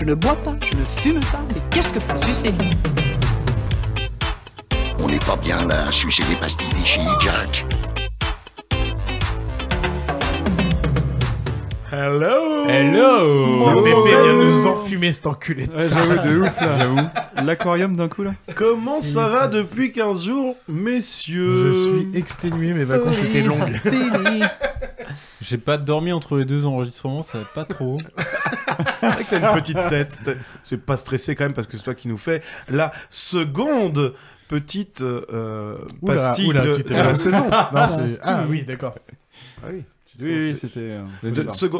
Je ne bois pas, je ne fume pas, mais qu'est-ce que faut sucer? On n'est pas bien là à sucer des pastilles chez Jack. Hello! Hello! Pépé vient nous enfumer cet enculé de ça. J'avoue, de ouf là. J'avoue. L'aquarium d'un coup là. Comment ça va depuis 15 jours, messieurs? Je suis exténué, mes vacances étaient longues. J'ai pas dormi entre les deux enregistrements, ça va pas trop. T'as une petite tête. C'est pas stressé quand même parce que c'est toi qui nous fais la seconde petite pastille de la saison. Non, c'est... Ah oui, d'accord. Ah oui. Oui, c'était.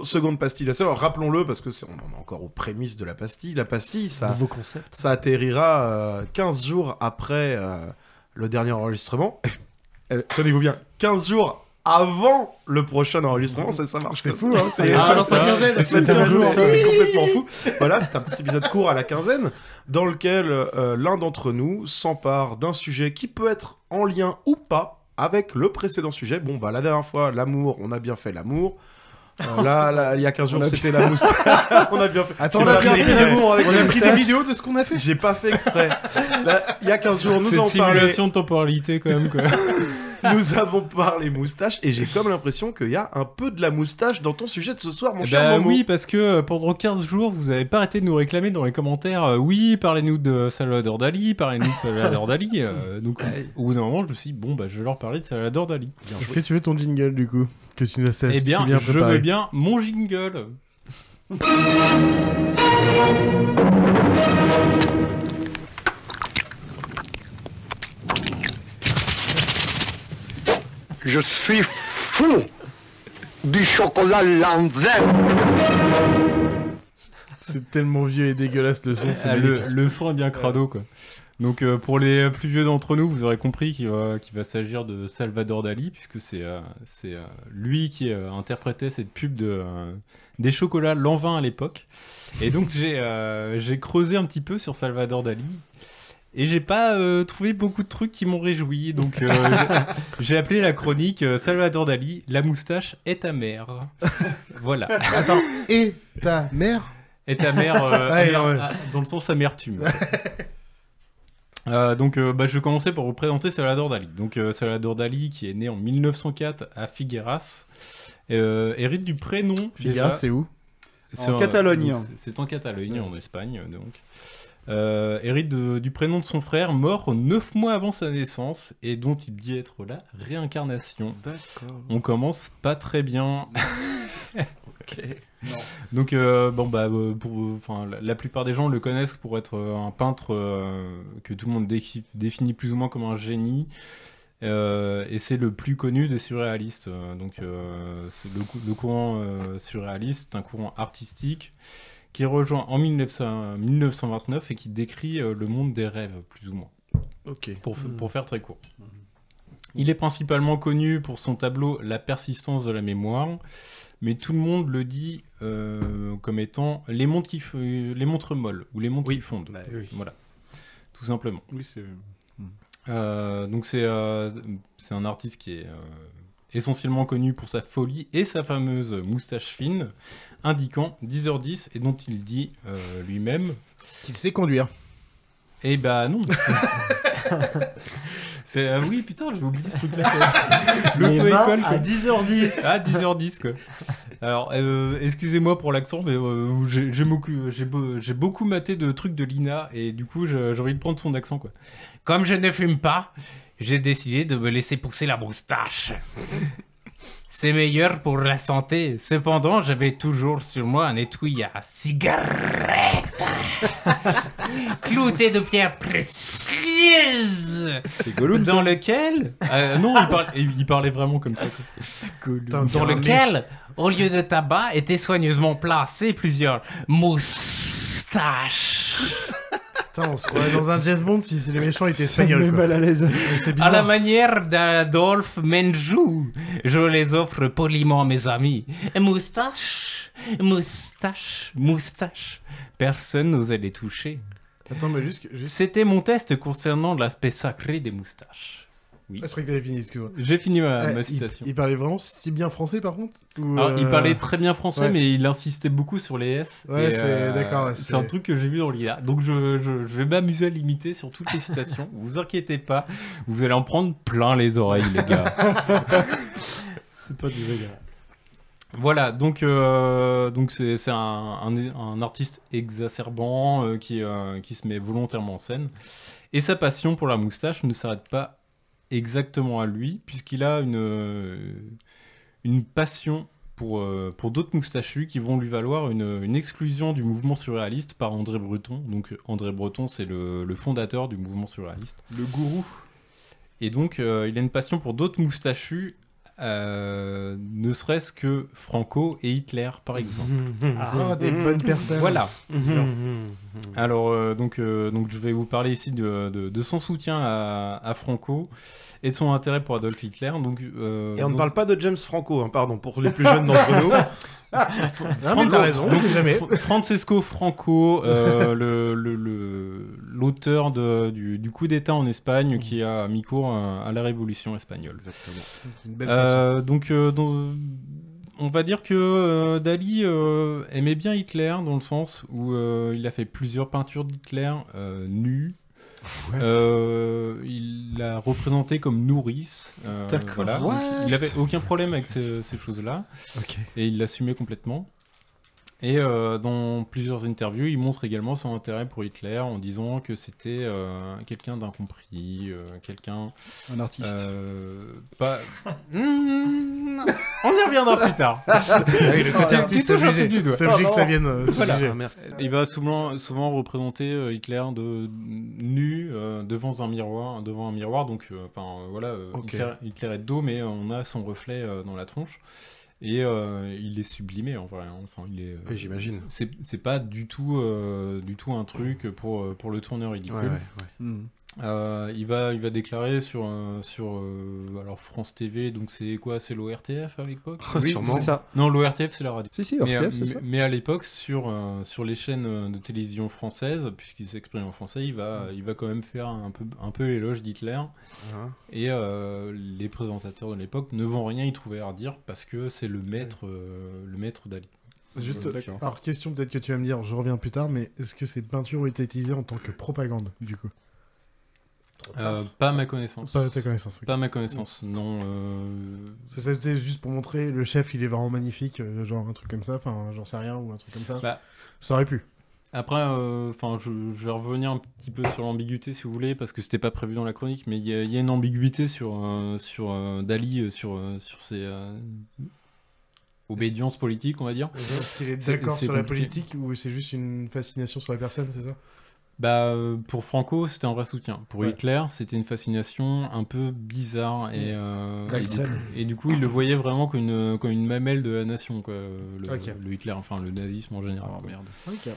Seconde pastille la seconde. Alors, rappelons-le parce que on en est encore aux prémices de la pastille. La pastille, Nouveau concept. ça atterrira 15 jours après le dernier enregistrement. Tenez-vous bien, 15 jours avant le prochain enregistrement, ça marche. C'est fou, hein. C'est C'est complètement fou. Voilà, c'est un petit épisode court à la quinzaine dans lequel l'un d'entre nous s'empare d'un sujet qui peut être en lien ou pas avec le précédent sujet. Bon, bah la dernière fois, l'amour, on a bien fait l'amour. Là, il y a 15 jours, c'était la moustache. On a bien fait. Attends, on a pris des vidéos de ce qu'on a fait. J'ai pas fait exprès. Là, il y a 15 jours, nous C'est en simulation de temporalité quand même quoi. Nous avons parlé moustache et j'ai comme l'impression qu'il y a un peu de la moustache dans ton sujet de ce soir, mon cher Momo. Oui, parce que pendant 15 jours, vous avez pas arrêté de nous réclamer dans les commentaires oui, parlez-nous de Salvador Dali, parlez-nous de Salvador Dali. Donc, au bout d'un moment, je me suis dit, bon, bah, je vais leur parler de Salvador Dali. Est-ce que tu veux ton jingle, du coup? Que tu nous as Eh bien, si bien je préparé. veux bien mon jingle. Je suis fou du chocolat Lanvin. C'est tellement vieux et dégueulasse le son. C'est Le son est bien crado, quoi. Donc, pour les plus vieux d'entre nous, vous aurez compris qu'il va s'agir de Salvador Dali, puisque c'est lui qui interprétait cette pub des chocolats Lanvin à l'époque. Et donc, j'ai creusé un petit peu sur Salvador Dali. Et j'ai pas trouvé beaucoup de trucs qui m'ont réjoui, donc j'ai appelé la chronique Salvador Dali, la moustache est ta mère. Voilà. Attends, et ta mère? Et ta mère, Ouais. dans le sens amertume. Donc je vais commencer par vous présenter Salvador Dali. Donc Salvador Dali qui est né en 1904 à Figueras, hérite du prénom. Figueras, c'est où? En Catalogne. C'est en Catalogne, en Espagne, donc. Hérite du prénom de son frère, mort 9 mois avant sa naissance, et dont il dit être la réincarnation. D'accord. On commence pas très bien. Ok. Non. Donc, la plupart des gens le connaissent pour être un peintre que tout le monde définit plus ou moins comme un génie. Et c'est le plus connu des surréalistes. C'est le courant surréaliste, un courant artistique qui rejoint en 1929 et qui décrit le monde des rêves, plus ou moins, Ok. pour faire très court. Il est principalement connu pour son tableau La persistance de la mémoire, mais tout le monde le dit comme étant les montres molles, ou les montres qui fondent. Bah, oui. Voilà, tout simplement. Oui, c'est. Donc c'est un artiste qui est essentiellement connu pour sa folie et sa fameuse moustache fine, indiquant 10h10, et dont il dit lui-même Qu'il sait conduire. eh bah non. Oui, putain, j'ai oublié ce truc-là. L'auto-école, à 10h10. Ah, 10h10, quoi. Alors, excusez-moi pour l'accent, mais j'ai beaucoup maté de trucs de Lina, et du coup, j'ai envie de prendre son accent, quoi. Comme je ne fume pas, j'ai décidé de me laisser pousser la moustache. C'est meilleur pour la santé. Cependant, j'avais toujours sur moi un étui à cigarette. Clouté de pierres précieuses. C'est Gollum, Dans lequel... non, il parlait vraiment comme ça. Dans lequel, au lieu de tabac, étaient soigneusement placées plusieurs moustaches. Putain, on se croirait dans un James Bond si les méchants étaient espagnols. met quoi. mal à l'aise. Mais c'est À bizarre. la manière d'Adolphe Menjou, je les offre poliment à mes amis. Moustache, moustache, moustache. Personne n'osait les toucher. Attends, mais juste... C'était mon test concernant l'aspect sacré des moustaches. Je croyais que t'avais fini, excuse-moi. J'ai fini ma Il citation. parlait vraiment si bien français par contre ou, Alors, il parlait très bien français, ouais. mais il insistait beaucoup sur les S. Ouais, et, c'est d'accord. Ouais, c'est un truc que j'ai vu dans l'IA. Donc je vais m'amuser à l'imiter sur toutes les citations. Vous inquiétez pas, vous allez en prendre plein les oreilles, les gars. C'est pas désagréable. Voilà, donc c'est un artiste exacerbant qui se met volontairement en scène. Et sa passion pour la moustache ne s'arrête pas exactement à lui, puisqu'il a une passion pour d'autres moustachus qui vont lui valoir une exclusion du mouvement surréaliste par André Breton. Donc André Breton, c'est le fondateur du mouvement surréaliste. Le gourou. Et donc il a une passion pour d'autres moustachus, ne serait-ce que Franco et Hitler, par exemple. Ah, des bonnes personnes. Voilà. Alors, donc je vais vous parler ici de son soutien à Franco et de son intérêt pour Adolf Hitler. Donc, Et on ne parle pas de James Franco, hein, pardon, pour les plus jeunes d'entre nous. Ah, mais t'as raison, on sait jamais. Francesco Franco, l'auteur du coup d'État en Espagne qui a mis cours à la Révolution espagnole. Exactement. C'est une belle façon. Donc, on va dire que Dali aimait bien Hitler dans le sens où il a fait plusieurs peintures d'Hitler nu. Il l'a représenté comme nourrice. D'accord. Voilà. Donc, il n'avait aucun problème avec ces choses-là. Ok. Et il l'assumait complètement. Et dans plusieurs interviews, il montre également son intérêt pour Hitler en disant que c'était quelqu'un d'incompris, quelqu'un... Un artiste. Pas... On y reviendra plus tard. Oui, le côté artiste, tu touches c'est un obligé. truc du doigt. C'est obligé que ça vienne. c'est Voilà. obligé. Ah, merde. Il va souvent représenter Hitler nu devant un miroir, donc voilà, Ok. Hitler est de dos, mais on a son reflet dans la tronche. Et il est sublimé en vrai. Enfin, il est. Oui, j'imagine. C'est pas du tout un truc pour le tourneur ridicule. Ouais. Hmm. Il va déclarer sur alors France TV, donc c'est quoi, c'est l'ORTF à l'époque? Oui, Sûrement. c'est ça. Non, l'ORTF c'est la radio. Si, Mais, RTF, c'est ça. mais à l'époque, sur les chaînes de télévision françaises, puisqu'il s'exprime en français, il va quand même faire un peu l'éloge d'Hitler. Hein. Et les présentateurs de l'époque ne vont rien y trouver à redire parce que c'est le maître Dali. Juste, D'accord. alors question peut-être que tu vas me dire, je reviens plus tard, mais est-ce que ces peintures ont été utilisées en tant que propagande, du coup? Pas à ma connaissance. Pas à ta connaissance. Ok. Pas à ma connaissance, non. C'était juste pour montrer, le chef il est vraiment magnifique, genre un truc comme ça, enfin j'en sais rien, ou un truc comme ça. Bah, Ça aurait pu. Après, je vais revenir un petit peu sur l'ambiguïté si vous voulez, parce que c'était pas prévu dans la chronique, mais il y a une ambiguïté sur Dali, sur ses obédiences politiques, on va dire. Est-ce qu'il est C'est- d'accord c'est sur la compliqué. politique ou c'est juste une fascination sur la personne, c'est ça? Bah, pour Franco, c'était un vrai soutien. Pour Ouais. Hitler, c'était une fascination un peu bizarre Axel. et du coup, il le voyait vraiment comme une mamelle de la nation, quoi, Ok. le Hitler, enfin le nazisme en général. Oh quoi. merde. Ok.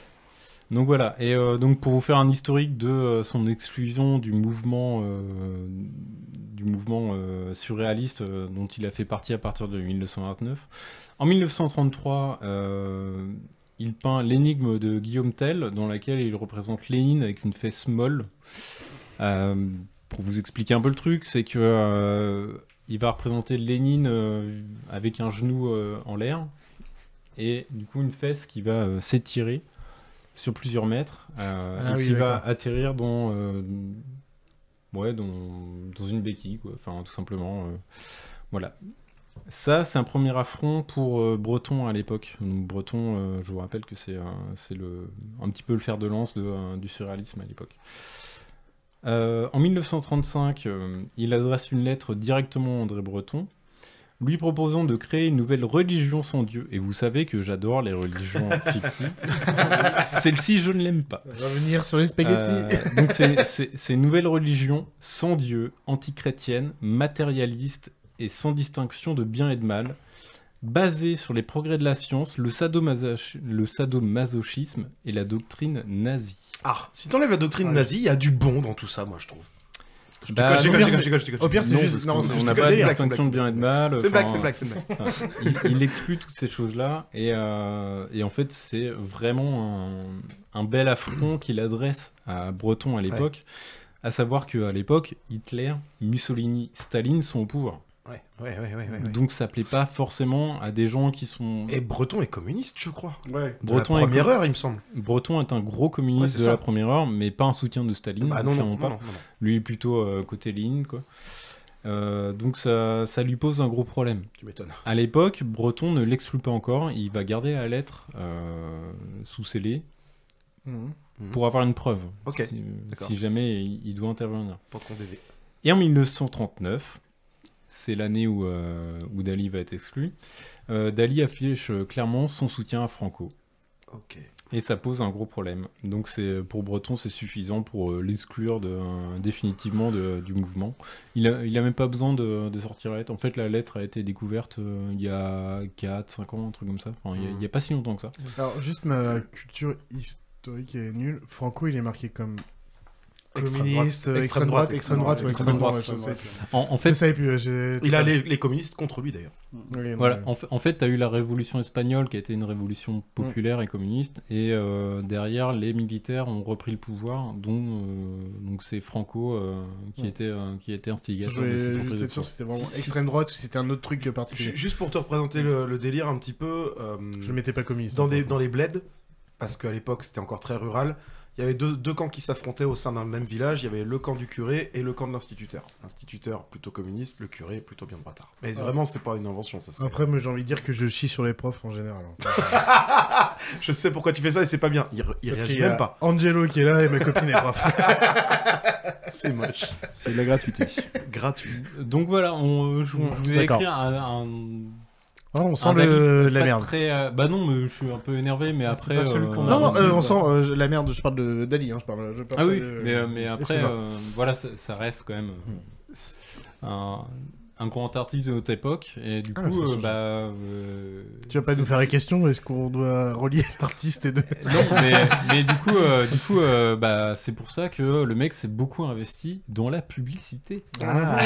Donc voilà, et donc pour vous faire un historique de son exclusion du mouvement surréaliste dont il a fait partie à partir de 1929. En 1933, il peint l'énigme de Guillaume Tell, dans laquelle il représente Lénine avec une fesse molle. Pour vous expliquer un peu le truc, c'est que il va représenter Lénine avec un genou en l'air, et du coup une fesse qui va s'étirer sur plusieurs mètres et oui, qui va d'accord. atterrir dans une béquille, quoi. Enfin tout simplement voilà. Ça, c'est un premier affront pour Breton à l'époque. Donc, Breton, je vous rappelle que c'est un petit peu le fer de lance du surréalisme à l'époque. En 1935, il adresse une lettre directement à André Breton, lui proposant de créer une nouvelle religion sans Dieu. Et vous savez que j'adore les religions fictives. Celle-ci, je ne l'aime pas. Revenir sur les spaghettis. Donc c'est une nouvelle religion sans Dieu, antichrétienne, matérialiste et sans distinction de bien et de mal, basée sur les progrès de la science, le sadomasochisme et la doctrine nazie. Ah, si t'enlèves la doctrine Ouais. nazie, il y a du bon dans tout ça, moi, je trouve. Je Bah, déconne, non, je déconne. Au pire, c'est Non, juste. parce Non, qu'on- c'est on juste n'a que pas de c'est blague, distinction de bien et de mal. C'est blague, enfin, c'est blague. enfin, il exclut toutes ces choses-là et en fait c'est vraiment un bel affront qu'il adresse à Breton à l'époque. À savoir qu'à l'époque, Hitler, Mussolini, Staline sont au pouvoir. Ouais. Donc ça plaît pas forcément à des gens qui sont... Et Breton est communiste, je crois. Ouais. Breton la est première heure, il me semble. Breton est un gros Ouais, communiste c'est de ça. la première heure, mais pas un soutien de Staline, Ah non, clairement pas. non. Lui plutôt côté Lénine, quoi. Donc ça lui pose un gros problème. Tu m'étonnes. À l'époque, Breton ne l'exclut pas encore, il va garder la lettre sous scellé pour avoir une preuve, Ok, d'accord. si jamais il doit intervenir. Pour qu'on bébé. Et en 1939, c'est l'année où Dali va être exclu, Dali affiche clairement son soutien à Franco. Ok. Et ça pose un gros problème. Donc pour Breton, c'est suffisant pour l'exclure définitivement du mouvement. Il a même pas besoin de sortir la lettre. En fait, la lettre a été découverte il y a 4-5 ans, un truc comme ça. Enfin, il y a pas si longtemps que ça. Alors, juste ma culture historique est nulle. Franco, il est marqué comme Extrême communiste, droite. extrême droite, extrême droite, ouais, extrême droite. ouais, je sais. En Je fait, savais plus. j'ai- Il a les communistes contre lui, d'ailleurs. Oui, voilà, non, en fait, tu as eu la révolution espagnole qui a été une révolution populaire et communiste, et derrière, les militaires ont repris le pouvoir, dont donc c'est Franco qui était instigateur Je de voulais cette juste reprise de être sûr pouvoir. si c'était vraiment Si- extrême droite ou si c'était un autre truc particulier. Juste pour te représenter le délire un petit peu, Je ne m'étais pas communiste. dans les bleds, parce qu'à l'époque c'était encore très rural, il y avait deux camps qui s'affrontaient au sein d'un même village. Il y avait le camp du curé et le camp de l'instituteur. L'instituteur plutôt communiste, le curé plutôt bien de bâtard. Mais vraiment, c'est pas une invention, ça. c'est- Après, moi, j'ai envie de dire que je chie sur les profs en général. Hein. Je sais pourquoi tu fais ça et c'est pas bien. Il Parce réagit qu'il y a même pas. Angelo qui est là et ma copine est prof. C'est moche. C'est de la gratuité. Gratuit. Donc voilà, je vous ai D'accord. écrit un Ah, on sent un Dali la pas merde. très, bah non, mais je suis un peu énervé, mais après... pas celui qu'on a Non, rendu, on quoi. sent la merde. Je parle de Dali. Hein, je parle Ah pas oui, de- mais après, Excuse-moi. voilà, ça reste quand même un grand artiste de notre époque, et du Ah, coup, ça change. Tu vas pas nous faire les questions. Est-ce qu'on doit relier l'artiste et de... Non, mais du coup, bah, c'est pour ça que le mec s'est beaucoup investi dans la publicité. Ah,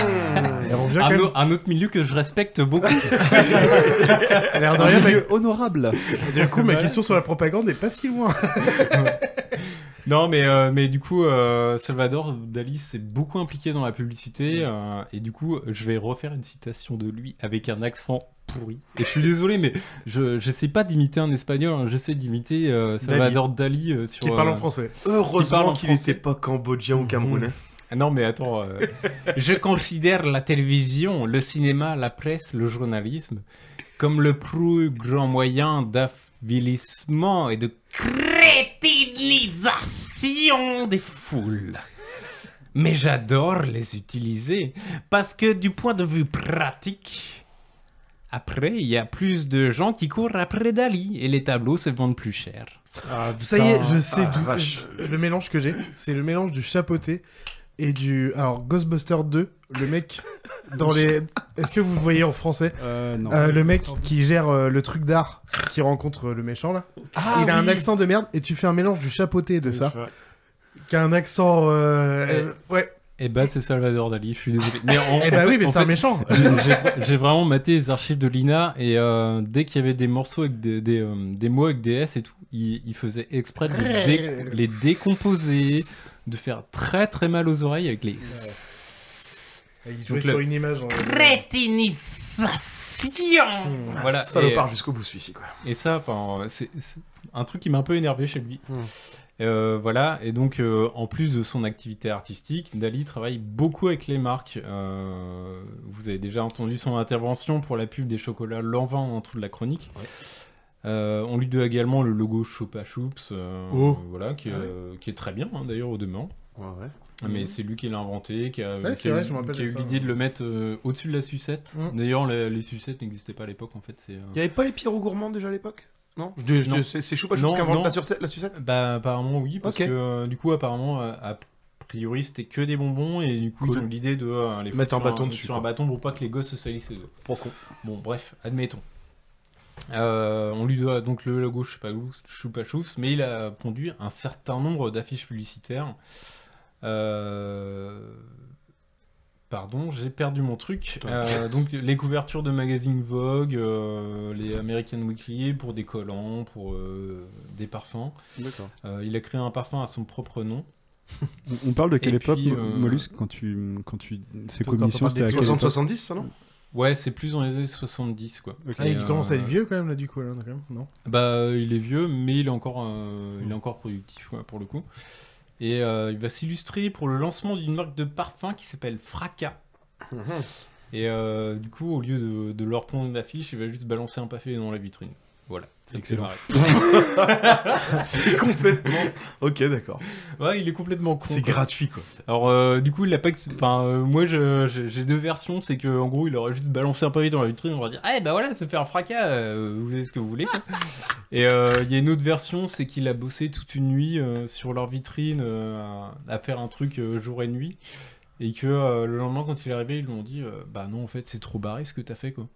et on revient quand même. Un autre milieu que je respecte beaucoup. A l'air de rien, mais Honorable. du coup, ma question sur la propagande n'est pas si loin. Non, mais du coup, Salvador Dali s'est beaucoup impliqué dans la publicité, et du coup, je vais refaire une citation de lui avec un accent pourri. Et je suis désolé, mais j'essaie pas d'imiter un espagnol, hein, j'essaie d'imiter Salvador Dali sur... Qui parle en français. Qui parle Heureusement en qu'il français. était pas cambodgien ou camerounais. Ah non, mais attends, je considère la télévision, le cinéma, la presse, le journalisme comme le plus grand moyen d'affaiblissement et de crétinisation des foules. Mais j'adore les utiliser parce que du point de vue pratique, après, il y a plus de gens qui courent après Dali et les tableaux se vendent plus cher. Ça y est, je sais Ah, d'où. vache. Le mélange que j'ai, c'est le mélange du chapeauté et du. Alors, Ghostbusters 2, le mec dans les. Est-ce que vous le voyez en français Non. Le mec qui gère le truc d'art qui rencontre le méchant là. Il a un accent de merde et tu fais un mélange du chapeauté de ça, qui a un accent. Ouais. Et bah, c'est Salvador Dali, je suis désolé. Mais Eh bah oui, mais en c'est un fait, méchant. J'ai vraiment maté les archives de l'INA et dès qu'il y avait des morceaux avec des mots avec des S et tout, il faisait exprès de les décomposer, de faire très très mal aux oreilles avec les... Il jouait Donc, sur une image. Voilà. Salopard jusqu'au bout, celui-ci, quoi. Et ça, enfin, c'est un truc qui m'a un peu énervé chez lui. Voilà, et donc en plus de son activité artistique, Dali travaille beaucoup avec les marques. Vous avez déjà entendu son intervention pour la pub des chocolats Lanvin en dessous de la chronique. On lui doit également le logo Chupa Chups, voilà, qui est très bien hein, d'ailleurs au demeurant. Ouais. Mais c'est lui qui l'a inventé, qui a, Ouais, qui c'est a vrai, eu- je me rappelle qui a de eu ça, l'idée ouais. de le mettre au-dessus de la sucette. D'ailleurs, les sucettes n'existaient pas à l'époque en fait. Il y avait pas les Pierrot gourmands déjà à l'époque? Non, c'est Choupa Choups Non, qui invente non. la sucette? Bah apparemment oui, parce Ok. que du coup apparemment a priori c'était que des bonbons et du coup ils ont eu l'idée de les Mettre foutre un bâton dessus, sur un quoi. bâton pour pas que les gosses se salissent les doigts. Bon bref, admettons. On lui doit donc le logo Chupa Chups, mais il a pondu un certain nombre d'affiches publicitaires. Pardon, j'ai perdu mon truc. Donc les couvertures de magazines Vogue, les American Weekly pour des collants, pour des parfums. D'accord. Il a créé un parfum à son propre nom. On parle de quelle Et époque, puis, Mollusque, quand tu... Ces Quand on commissions, parle c'était à des quelle époque 60-70, ça, non? Ouais, c'est plus dans les années 70, quoi. Ok. Ah, il Et, commence à être vieux quand même là du coup là, quand même, non? Bah, il est vieux, mais il est encore productif, ouais, pour le coup. Et il va s'illustrer pour le lancement d'une marque de parfum qui s'appelle Fracas. Et du coup, au lieu de leur prendre une affiche, il va juste balancer un pavé dans la vitrine. Voilà, c'est Excellent. C'est complètement... Ok, d'accord. Ouais, il est complètement con. C'est quoi. gratuit, quoi. Alors, du coup, il a pas. Moi, j'ai deux versions. C'est que, en gros, il aurait juste balancé un pavé dans la vitrine. On va dire, eh ben voilà, se faire un fracas. Vous avez ce que vous voulez. Quoi. Et il y a une autre version, c'est qu'il a bossé toute une nuit sur leur vitrine à faire un truc jour et nuit. Et que le lendemain, quand il est arrivé, ils lui ont dit, bah non, en fait, c'est trop barré ce que t'as fait, quoi.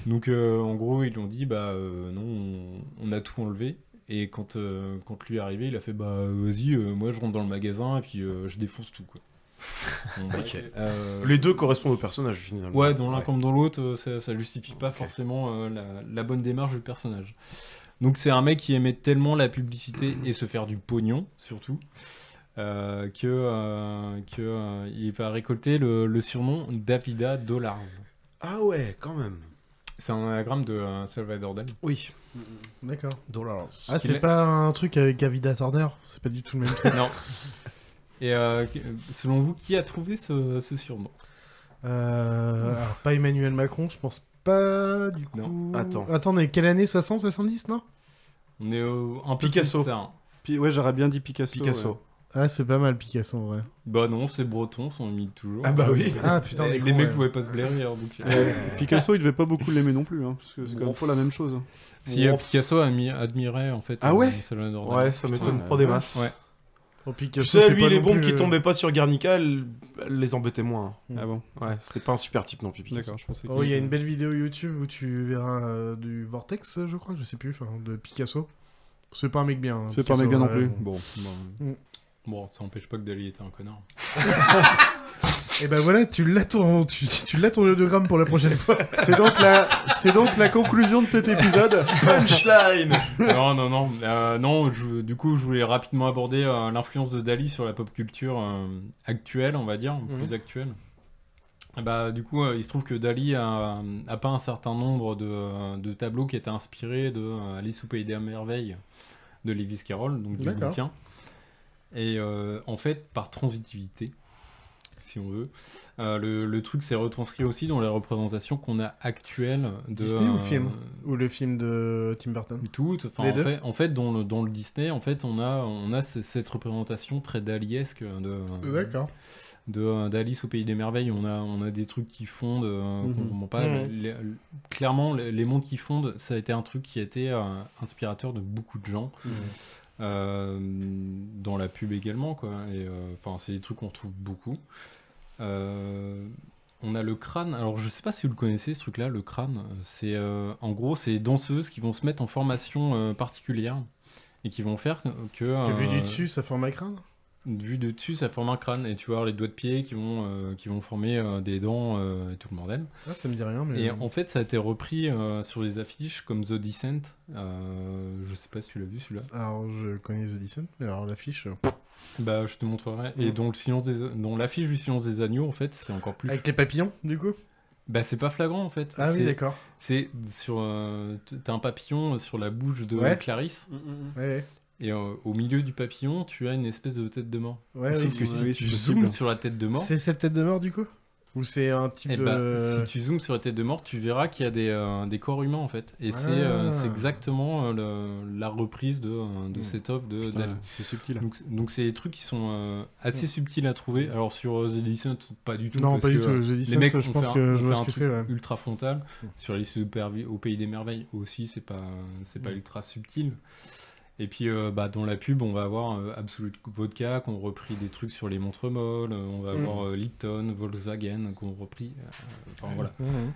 Donc, en gros, ils lui ont dit, bah non, on a tout enlevé. Et quand lui est arrivé, il a fait bah vas-y, moi je rentre dans le magasin et puis je défonce tout quoi. Bon, Ok. bref, Les deux correspondent au personnage, finalement. ouais, dans l'un comme dans l'autre, ça justifie pas forcément la bonne démarche du personnage. Donc c'est un mec qui aimait tellement la publicité et se faire du pognon surtout que il va récolter le surnom Davida Dollars. Ah ouais, quand même. C'est un anagramme de Salvador Dali. Oui. D'accord. Dollars. Ah, c'est pas un truc avec Avida Turner? C'est pas du tout le même truc. Non. Et selon vous, qui a trouvé ce surnom? Alors, pas Emmanuel Macron, je pense pas du coup. Non. Attends. Attendez, quelle année? 60, 70, non? On est un peu Picasso. plus tard. Ouais, j'aurais bien dit Picasso. Picasso. ouais. Ah, c'est pas mal Picasso en vrai. Bah non, c'est breton, on imite toujours. Ah bah oui. Ah putain, Les des mecs cons, pouvaient pas se blairer. Donc, Picasso, il devait pas beaucoup l'aimer non plus, hein, parce que c'est quand même pas la même chose. Si Picasso admirait en fait Ah ouais Salvador Dali. Ouais, ça m'étonne Putain, pas des masses. Ouais. Oh, Tu Picasso, sais, c'est lui, pas les non bombes plus, qui tombaient pas sur Guernica, elles les embêtaient moins. Ah bon. Ouais, c'était pas un super type non plus, Picasso. D'accord, je pensais que... Oh, il y a une belle vidéo YouTube où tu verras du Vortex, je crois, je sais plus, enfin, de Picasso. C'est pas un mec bien. hein, C'est pas un Picasso, mec bien non ouais. plus. Bon, Mm. bon, ça empêche pas que Dali était un connard. Et ben voilà, tu l'as ton audiogramme pour la prochaine fois. C'est donc la conclusion de cet épisode. Punchline. non. Du coup, je voulais rapidement aborder l'influence de Dali sur la pop culture actuelle, on va dire, plus actuelle. Et bah, du coup, il se trouve que Dali a peint un certain nombre de tableaux qui étaient inspirés de Alice au Pays des Merveilles de Lewis Carroll, donc du D'accord. bouquin. Et en fait, par transitivité, si on veut, le truc s'est retranscrit aussi dans les représentations qu'on a actuelles de Disney ou film? Ou le film de Tim Burton? toutes. Enfin, Les deux en fait, dans le Disney, en fait, on a cette représentation très daliesque D'accord. d'Alice au Pays des Merveilles. On a des trucs qui fondent, qu'on comprend pas. Clairement, les mondes qui fondent, ça a été un truc qui a été inspirateur de beaucoup de gens. Dans la pub également, quoi. Et enfin, c'est des trucs qu'on retrouve beaucoup. On a le crâne. Alors, je sais pas si vous le connaissez, ce truc-là, le crâne. C'est en gros, c'est des danseuses qui vont se mettre en formation particulière et qui vont faire que. Vu du dessus, ça forme un crâne? Vu de dessus, ça forme un crâne et tu vas avoir les doigts de pied qui vont former des dents et tout le bordel. Ah, ça me dit rien, mais. Et en fait, ça a été repris sur des affiches comme The Descent. Je sais pas si tu l'as vu celui-là. Alors, je connais The Descent, mais alors l'affiche. Bah, je te montrerai. Et dans l'affiche du Silence des agneaux, en fait, c'est encore plus. Avec les papillons, du coup? Bah, c'est pas flagrant en fait. Ah oui, d'accord. C'est sur. T'as un papillon sur la bouche de Ouais. Clarisse. Ouais, Et au milieu du papillon, tu as une espèce de tête de mort. ouais, Sauf oui, que c'est- si oui, tu c'est zoomes possible. sur la tête de mort. C'est cette tête de mort, du coup? Ou c'est un type. Eh bah, si tu zoomes sur la tête de mort, tu verras qu'il y a des corps humains en fait. Et c'est exactement la reprise de cette offre de Putain, Dali. c'est subtil. Donc c'est des trucs qui sont assez subtils à trouver. Alors sur The Descent, pas du tout. Non, parce pas du que, tout. The les Descent, mecs je ont pense fait que ont je vois fait ce un que truc c'est, ouais. ultra frontal. Sur Alice au Pays des Merveilles aussi, c'est pas ultra subtil. Et puis dans la pub, on va avoir Absolut Vodka qui ont repris des trucs sur les montres molles, on va avoir Lipton, Volkswagen qui ont repris. Enfin voilà.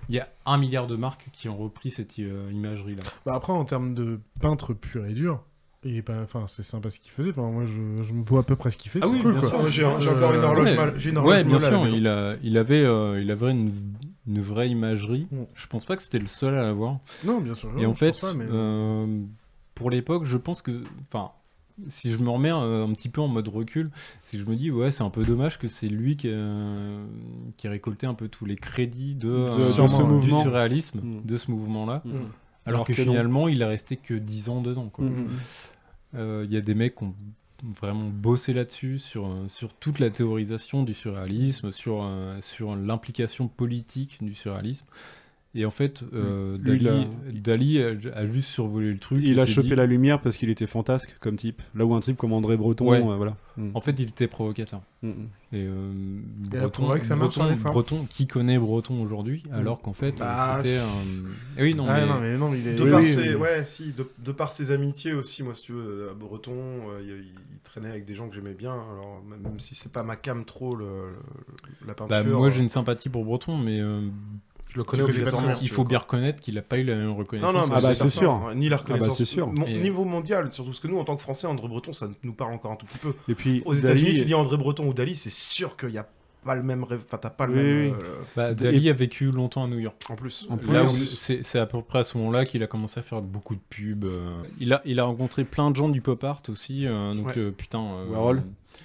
Il y a 1 milliard de marques qui ont repris cette imagerie-là. Bah après, en termes de peintre pur et dur, il est pas... enfin, c'est sympa ce qu'il faisait. Enfin, moi, je me vois à peu près ce qu'il fait. Ah c'est oui, cool, bien quoi. sûr. J'ai encore une horloge ouais. mal. J'ai une horloge Ouais, bien molle à la sûr, maison. il avait une vraie imagerie. Je pense pas que c'était le seul à l'avoir. Non, bien sûr. Et non, en je fait, pense pas, mais... pour l'époque, je pense que, enfin, si je me remets un petit peu en mode recul, c'est que je me dis, ouais, c'est un peu dommage que c'est lui qui a récolté un peu tous les crédits de ce mouvement. du surréalisme, de ce mouvement-là, alors que finalement, il est resté que 10 ans dedans, quoi. Y a des mecs qui ont vraiment bossé là-dessus, sur toute la théorisation du surréalisme, sur l'implication politique du surréalisme. Et en fait, Dali a juste survolé le truc. Il a chopé la lumière parce qu'il était fantasque comme type. Là où un type comme André Breton, voilà. En fait, il était provocateur. Et la preuve que ça marche en effet. Breton, qui connaît Breton aujourd'hui, alors qu'en fait, c'était un... Oui, non, non, il est... De par ses amitiés aussi, moi, si tu veux, à Breton, il traînait avec des gens que j'aimais bien, alors même si c'est pas ma cam trop, la peinture... Bah, moi, j'ai une sympathie pour Breton, mais... je le connais obligatoirement. Il faut bien reconnaître qu'il n'a pas eu la même reconnaissance. Non, c'est sûr. Ni la reconnaissance. C'est sûr. Niveau mondial, surtout parce que nous, en tant que Français, André Breton, ça nous parle encore un tout petit peu. Et puis, aux États-Unis, tu dis André Breton ou Dali, c'est sûr qu'il n'y a pas le même rêve. Enfin, t'as pas le même. Dali a vécu longtemps à New York. En plus. Là où c'est à peu près à ce moment-là qu'il a commencé à faire beaucoup de pubs. Il a rencontré plein de gens du pop art aussi. Warhol.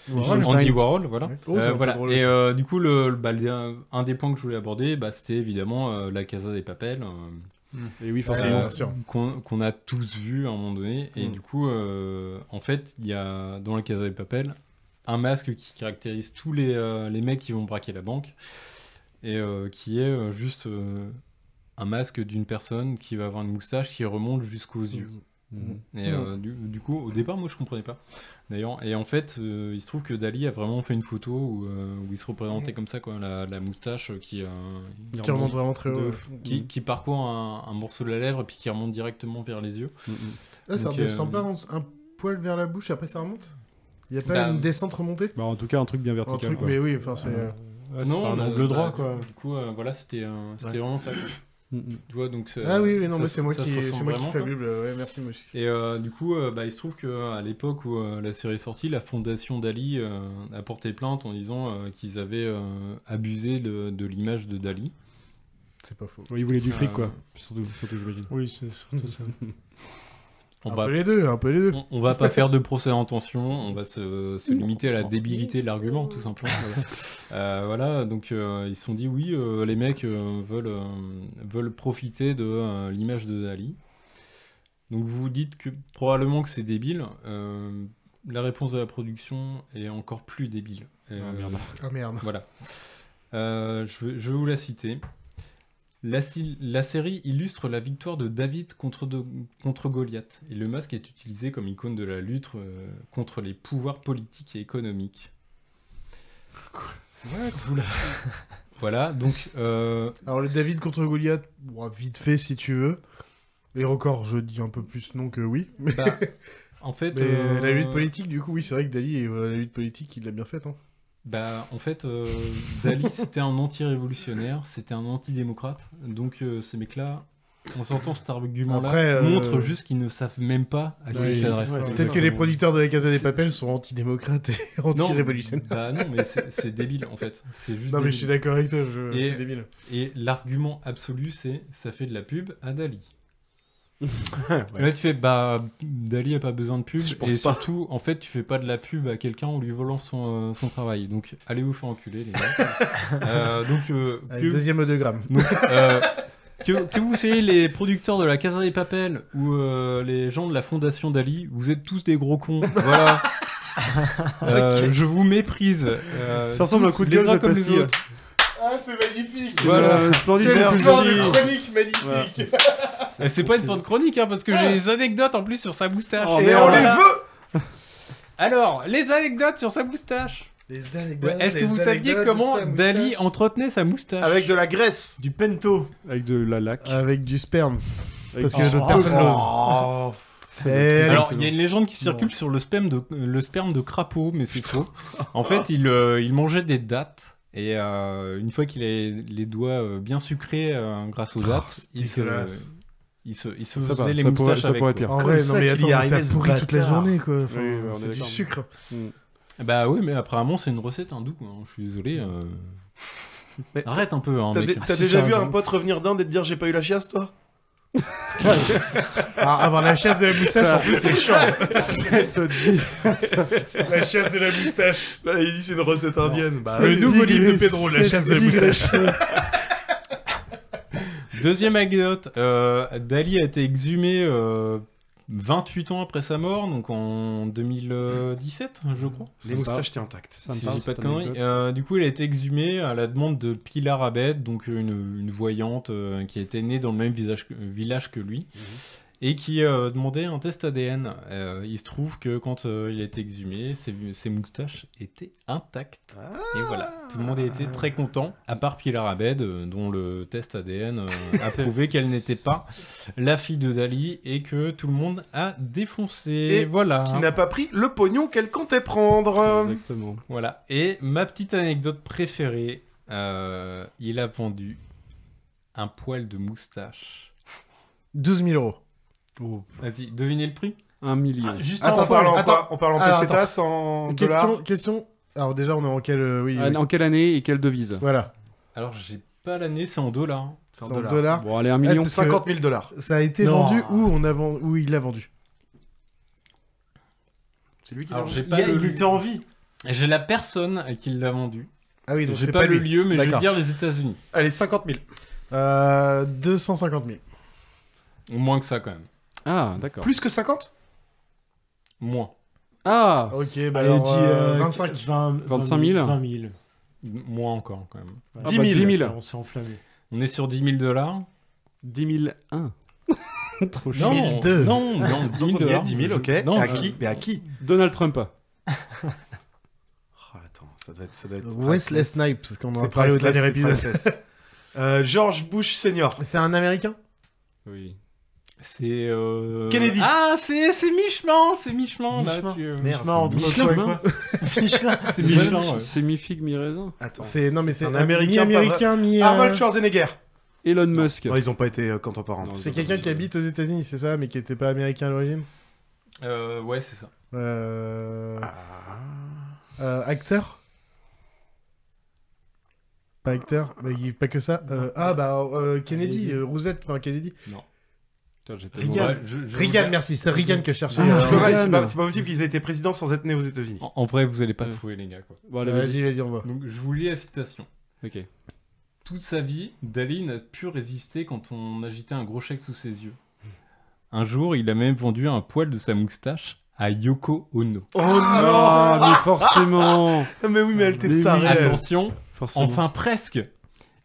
Andy Warhol, voilà. Voilà. Et du coup, un des points que je voulais aborder, c'était évidemment la Casa des Papel. Et oui, forcément. Qu'on a tous vu à un moment donné. Et du coup, en fait, il y a dans la Casa des Papel un masque qui caractérise tous les mecs qui vont braquer la banque. Et qui est juste un masque d'une personne qui va avoir une moustache qui remonte jusqu'aux yeux. Et du coup, au départ, moi je comprenais pas. D'ailleurs, et en fait, il se trouve que Dali a vraiment fait une photo où il se représentait comme ça, quoi, la moustache qui remonte vraiment très haut, qui parcourt un morceau de la lèvre et puis qui remonte directement vers les yeux. Ça redescend pas un poil vers la bouche et après ça remonte. Il y a pas une descente remontée. En tout cas, un truc bien vertical. Mais oui, enfin c'est. Non, un angle droit, quoi. Du coup, voilà, c'était vraiment ça. Tu vois, donc non, mais c'est moi qui fabule. Ouais, merci moi. Et du coup, il se trouve qu'à l'époque où la série est sortie, la fondation Dali a porté plainte en disant qu'ils avaient abusé de l'image de Dali. C'est pas faux. Oui, ils voulaient du fric, quoi. Surtout j'imagine. Oui, c'est surtout ça. Un peu les deux. On va pas faire de procès d'intention, on va se limiter à la débilité de l'argument, tout simplement. Voilà, donc ils se sont dit oui, les mecs veulent profiter de l'image de Dali. Donc vous vous dites que probablement que c'est débile. La réponse de la production est encore plus débile. Merde. Voilà. Je vais vous la citer. La série illustre la victoire de David contre Goliath, et le masque est utilisé comme icône de la lutte contre les pouvoirs politiques et économiques. Voilà, donc... Alors le David contre Goliath, vite fait si tu veux. Et encore, je dis un peu plus non que oui. En fait... la lutte politique, du coup, oui, c'est vrai que Dali, la lutte politique, il l'a bien faite. Hein. En fait, Dali, c'était un anti-révolutionnaire, c'était un anti-démocrate. Donc ces mecs-là, en sortant cet argument-là, montrent juste qu'ils ne savent même pas à qui ils s'adressent. Peut-être que les producteurs de la Casa des Papel sont anti-démocrates et anti-révolutionnaires. Non, mais c'est débile, en fait. C'est juste mais je suis d'accord avec toi, c'est débile. Et l'argument absolu, c'est ça fait de la pub à Dali. Là tu fais Dali a pas besoin de pub et surtout en fait tu fais pas de la pub à quelqu'un en lui volant son travail, donc allez vous faire enculer les gars. Deuxième audiogramme. Que vous soyez les producteurs de la Casa des Papel ou les gens de la fondation Dali, vous êtes tous des gros cons, voilà. Je vous méprise. Ça ressemble à un coup de gueule comme les autres. Ah, c'est magnifique. Voilà, splendide. Quelle fin de chronique magnifique. C'est pas une fin de chronique, parce que j'ai des anecdotes en plus sur sa moustache. Et on les veut. Alors, les anecdotes sur sa moustache. Les anecdotes. Est-ce que vous saviez comment Dali entretenait sa moustache? Avec de la graisse, du pento, avec de la laque, avec du sperme. Parce que d'autres personne l'ose. Alors, il y a une légende qui circule sur le sperme de crapaud, mais c'est faux. En fait, il mangeait des dattes. Et une fois qu'il a les doigts bien sucrés grâce aux dattes, il se faisait les moustaches avec. En vrai, non mais attends, ça pourrit toute la journée, quoi. C'est du sucre. Bah oui, mais apparemment c'est une recette hindoue, quoi. Je suis désolé. Arrête un peu, hein, mec. T'as déjà vu un pote revenir d'Inde et te dire j'ai pas eu la chiasse, toi? Avoir la chasse de la moustache, Ça- en plus, c'est chiant. Ça te dit- La chasse de la moustache. Bah, il dit c'est une recette indienne. Bah, C'est le nouveau dis- livre de Pedro, la chasse de la moustache. Deuxième anecdote, Dali a été exhumé 28 ans après sa mort, donc en 2017, je crois. Les moustaches étaient intactes. Ça me Si je parle, dis pas de cette conneries. anecdote. Du coup, il a été exhumé à la demande de Pilar Abed, donc une voyante qui était née dans le même village que lui, et qui demandait un test ADN. Il se trouve que quand il a été exhumé, ses moustaches étaient intactes. Et voilà, tout le monde a été très content, à part Pilar Abed, dont le test ADN a prouvé qu'elle n'était pas la fille de Dali, et que tout le monde a défoncé. Et Voilà. Qui n'a pas pris le pognon qu'elle comptait prendre. Exactement. Voilà. Et ma petite anecdote préférée, il a vendu un poil de moustache. 12 000 euros. Oh, Vas-y, devinez le prix. 1 million. Juste Attends, on parle en attends. quoi? On parle en Alors, pesetas, en dollars? Question. Alors déjà, on est en quel... oui, oui. En quelle année et quelle devise? Voilà. Alors, j'ai pas l'année, c'est en dollars. C'est en C'est en dollars. dollars. Bon, allez, 1 million. Parce que 50 000 $. Ça a été Non. vendu où il l'a vendu. C'est lui qui l'a Alors, vendu. j'ai pas Il le était en vie. J'ai la personne à qui il l'a vendu. Ah oui, donc J'ai c'est pas, pas le lui. lieu, mais je vais D'accord. dire les États-Unis. Allez, 50 000. 250 000. Moins que ça, quand même. Ah, d'accord. Plus que 50? Moins. Ah, Ok, bah Allez, alors, dis 25. 25 000. 20 000. Moins encore, quand même. Ah 10 bah, 000. 10 000. On s'est enflammé. On est sur 10 000 $. 10 001. Trop cher. Non, 1002. non, 10 000 Ok, 10 000, ok. Non, à je- qui? Mais à qui? Donald Trump. Oh, attends, ça doit être Wesley Snipes, parce qu'on en a C'est parlé au priceless, dernier c'est épisode. priceless. George Bush Senior. C'est un Américain? Oui. C'est Kennedy. Ah, c'est mi-chemin, c'est mi-chemin. là, Michelin. tu- Merde, Michelin entre Michelin, quoi et hein. quoi Michelin. C'est mi-chemin. ouais. C'est mi-figue, mi-raisin. Attends. Non, mais c'est un mi-américain, américain. mi... Arnold Schwarzenegger. Elon Musk. Non, ils ont pas été contemporains. Non, C'est ils ont quelqu'un pas qui habite aux États-Unis, c'est ça, mais qui était pas américain à l'origine. Ouais, c'est ça. Acteur? Pas acteur, bah, pas que ça. Kennedy, Roosevelt, enfin Kennedy. Putain, j'ai Reagan. tellement- Ouais, je vais Reagan, vous- merci, c'est Reagan que je cherchais. Ah, C'est pas vrai, Reagan. c'est pas possible qu'ils aient été présidents sans être nés aux États-Unis. En vrai, vous allez pas Ouais. trouver, les gars. Quoi. Bon, allez, vas-y. Vas-y, on voit. Donc, je vous lis la citation. Ok. Toute sa vie, Dali n'a pu résister quand on agitait un gros chèque sous ses yeux. Un jour, il a même vendu un poil de sa moustache à Yoko Ono. Oh Ah, mais forcément. Mais oui, mais elle Mais était oui. tarée. Attention, Forcément. enfin presque.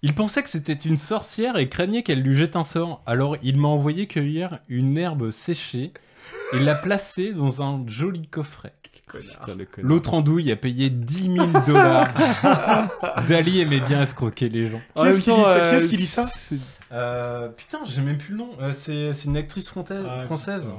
Il pensait que c'était une sorcière et craignait qu'elle lui jette un sort. Alors il m'a envoyé cueillir une herbe séchée et l'a placée dans un joli coffret. Putain, le connard. L'autre andouille a payé 10 000 $. Dali aimait bien escroquer les gens. En même Qui est-ce qui temps, lit ça Qui est-ce qui lit ça c'est- Putain, j'ai même plus le nom. C'est une actrice française.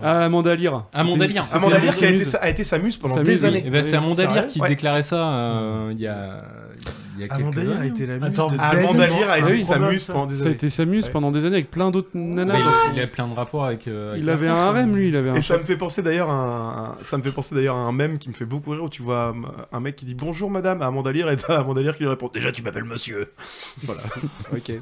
Ah, Amanda Lear. Amanda C'était- Lear. c'était Amanda une Lear qui a été, muse. a été sa muse pendant Sa des muse, années. Et ben, c'est Amanda Lear qui Ouais. déclarait ça il y a quelques Amanda Lear a années. été la muse Attends, de Amanda Dead. Lear a Ah été oui. sa muse pendant des Ça a années. été sa muse Ouais. pendant des années avec plein d'autres nanas. Mais aussi. il a plein de rapports avec. Il avait un harem, lui. Il avait un. Et ça me fait penser d'ailleurs à un mème qui me fait beaucoup rire où tu vois un mec qui dit bonjour madame à Amanda Lear et t'as Amanda Lear qui lui répond déjà tu m'appelles monsieur. Voilà, Ok.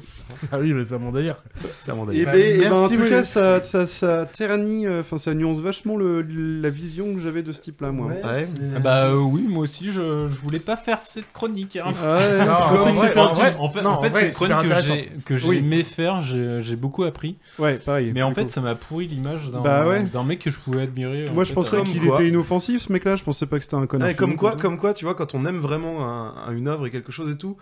Ah oui, mais c'est Amanda Lear. c'est Amanda Et Lear. ben, en merci, tout oui. cas, ça ternit, enfin, ça nuance vachement la vision que j'avais de ce type-là, moi. Ouais. Ah bah oui, moi aussi, je voulais pas faire cette chronique. Hein. Ah ouais, Non, je pensais en que vrai, c'était en un vrai, type- En fait, non, en en fait vrai, c'est une super chronique intéressante. que j'ai Oui. aimé faire, j'ai beaucoup appris. Ouais, pareil. Mais en du fait, coup. ça m'a pourri l'image Bah ouais. d'un mec que je pouvais admirer. en Moi, je fait. pensais comme qu'il quoi. était inoffensif, ce mec-là. Je pensais pas que c'était un connard. Ouais, fini, comme quoi, tu vois, quand on aime vraiment une œuvre et quelque chose et tout,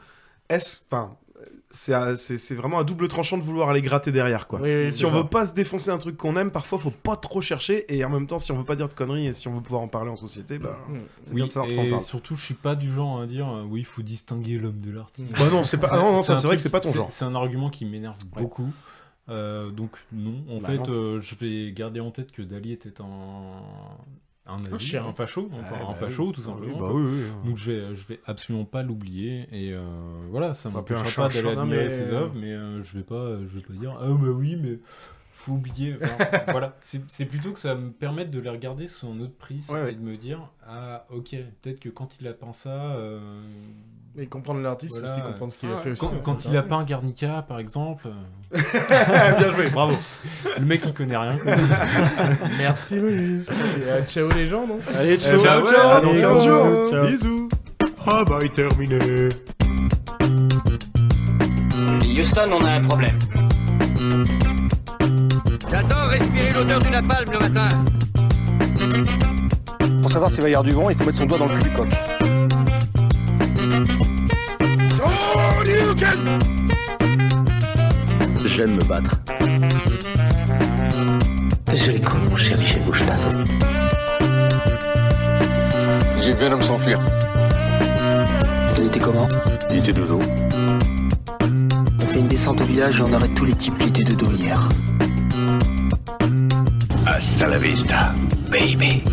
c'est vraiment un double tranchant de vouloir aller gratter derrière, quoi. Oui, oui, Si c'est on ça. veut pas se défoncer un truc qu'on aime, parfois faut pas trop chercher, et en même temps, si on veut pas dire de conneries et si on veut pouvoir en parler en société, bah, c'est bien Oui, de savoir de quoi on et parle. surtout, je suis pas du genre à dire oui, il faut distinguer l'homme de l'artiste. Bah non, c'est pas, non, ça un c'est vrai truc- que c'est pas ton genre. C'est un argument qui m'énerve beaucoup. Donc non, en Bah fait, non. je vais garder en tête que Dali était un nazi, chien. un facho, enfin Ouais, un bah facho oui. tout simplement. Bah quoi. oui, oui. Donc je vais absolument pas l'oublier et voilà, ça Faut appeler un m'empêchera pas chat un d'aller chat. admirer Non, mais, ses œuvres, mais je vais pas dire ah bah oui mais faut oublier. Voilà, c'est plutôt que ça me permette de les regarder sous un autre prisme et de me dire ah ok, peut-être que quand il a peint ça. Et comprendre l'artiste, voilà, aussi comprendre ce qu'il a fait aussi. Quand il a peint Guernica, par exemple. Bien joué, bravo. Le mec, il connaît rien. Merci, Moïse. Et ciao les gens, non? Allez, ciao, ciao, ciao. dans 15 jours. Ciao. Bisous. Travail terminé. Houston, on a un problème. J'adore respirer l'odeur du napalm le matin. Pour savoir s'il va y avoir du vent, il faut mettre son doigt dans le cul du coq. J'aime me battre. Joli coup, mon cher Michel Bouchard. J'ai vu un homme s'enfuir. Il était comment? Il était de dos. On fait une descente au village et on arrête tous les types qui étaient de dos hier. Hasta la vista, baby.